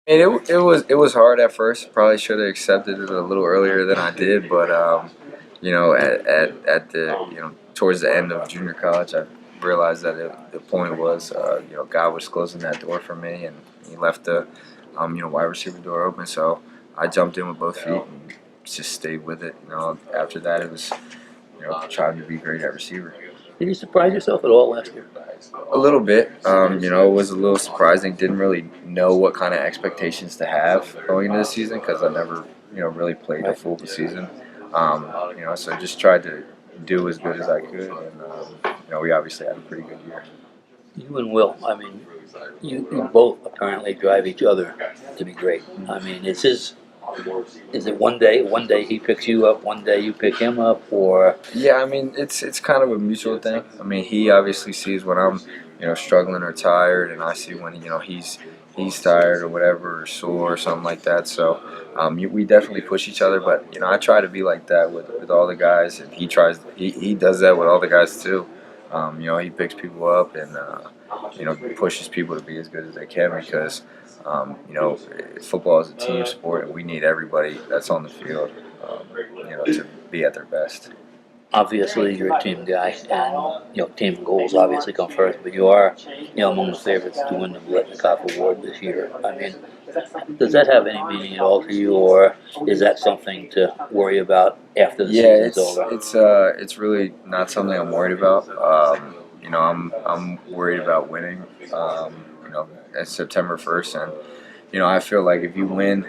And it was hard at first. Probably should have accepted it a little earlier than I did, but at the towards the end of junior college, I realized that the point was God was closing that door for me, and He left the wide receiver door open. So I jumped in with both feet and just stayed with it. After that it was trying to be great at receiver. Did you surprise yourself at all last year? A little bit. It was a little surprising. Didn't really know what kind of expectations to have going into the season because I never, really played a full season. So just tried to do as good as I could, and we obviously had a pretty good year. You and Will, I mean, you both apparently drive each other to be great. I mean, is it one day he picks you up, one day you pick him up, or Yeah, I mean it's kind of a mutual thing. I mean he obviously sees when I'm struggling or tired, and I see when he's tired or whatever or sore or something like that. So we definitely push each other. But I try to be like that with all the guys, and he does that with all the guys too. He picks people up and pushes people to be as good as they can because football is a team sport, and we need everybody that's on the field, to be at their best. obviously you're a team guy, and team goals obviously come first. But you are, among the favorites to win the Blitnikoff Award this year. I mean, does that have any meaning at all to you, or is that something to worry about after the Yeah, season's over? it's really not something I'm worried about. I'm worried about winning. At September 1st, and I feel like if you win,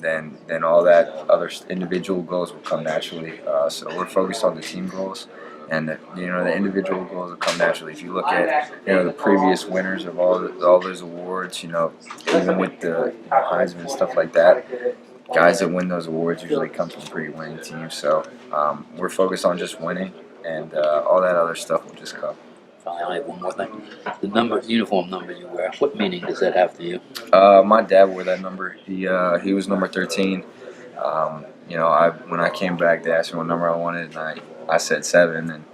then all that other individual goals will come naturally. So we're focused on the team goals, and the individual goals will come naturally. If you look at the previous winners of all those awards, even with the Heisman and stuff like that, guys that win those awards usually come from pretty winning teams. So we're focused on just winning, and all that other stuff will just come. Finally, I have one more thing. The uniform number you wear, what meaning does that have to you? My dad wore that number. He was number 13. When I came back, they asked me what number I wanted, and I said 7, and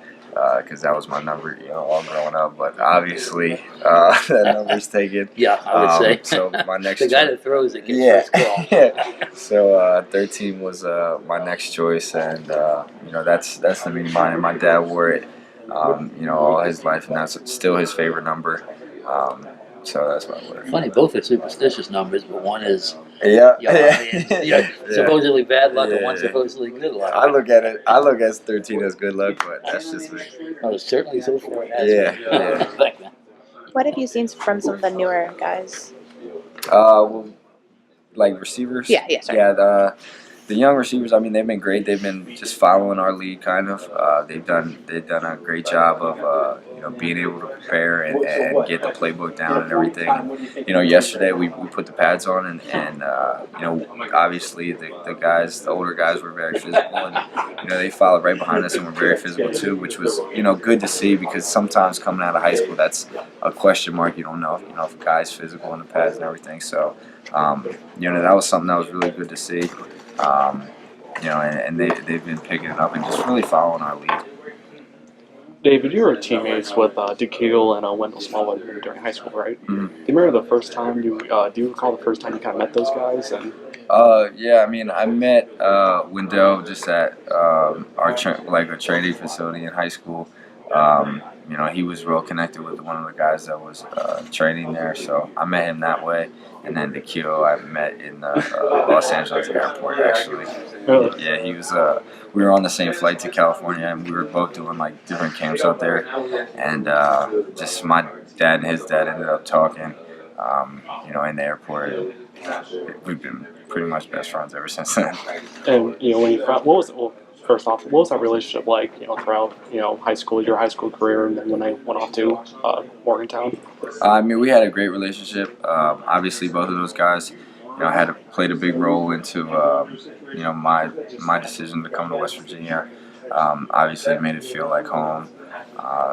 because that was my number, all growing up. But obviously, that number's taken. Yeah, I would say. So my next the guy that throws it gets yeah, first call. yeah. So 13 was my next choice, and that's the meaning behind it. My dad wore it, all his life, and that's still his favorite number. So that's what I wear. Funny, both are superstitious numbers, but one is Yeah, supposedly bad luck, and Yeah, one's yeah. supposedly good luck. I look at 13 as good luck, but that's just me. Oh, certainly so far. Yeah, yeah. Thank you. What have you seen from some of the newer guys? Well, like receivers. Yeah, yeah, sorry. Yeah, the young receivers. I mean, they've been great. They've been just following our lead, kind of. They've done a great job of being able to prepare and get the playbook down and everything. Yesterday we put the pads on, and obviously the older guys were very physical, and they followed right behind us and were very physical too, which was good to see, because sometimes coming out of high school, that's a question mark. You don't know if a guy's physical in the pads and everything. So that was something that was really good to see. And they've been picking it up and just really following our lead. David, you were teammates with Dick Kegel and Wendell Smallwood during high school, right? Mm-hmm. Do you remember the first time do you recall the first time you kind of met those guys? And Yeah, I mean, I met Wendell just at a training facility in high school. He was real connected with one of the guys that was training there, so I met him that way. And then Nikhil, I met in the Los Angeles airport, actually. Really? Yeah, he was. We were on the same flight to California, and we were both doing like different camps out there. And just my dad and his dad ended up talking, in the airport. And we've been pretty much best friends ever since then. And when you found, first off, what was that relationship like? Throughout high school, your high school career, and then when I went off to Morgantown. I mean, we had a great relationship. Obviously, both of those guys, played a big role into my decision to come to West Virginia. Obviously, it made it feel like home.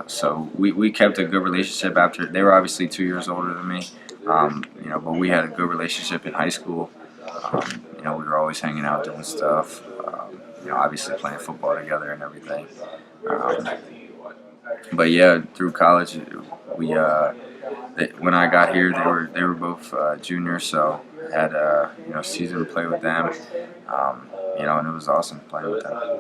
So we kept a good relationship after. They were obviously 2 years older than me, but we had a good relationship in high school. We were always hanging out doing stuff. Obviously playing football together and everything. But yeah, through college, we when I got here, they were both juniors, so I had a season to play with them. And it was awesome playing with them.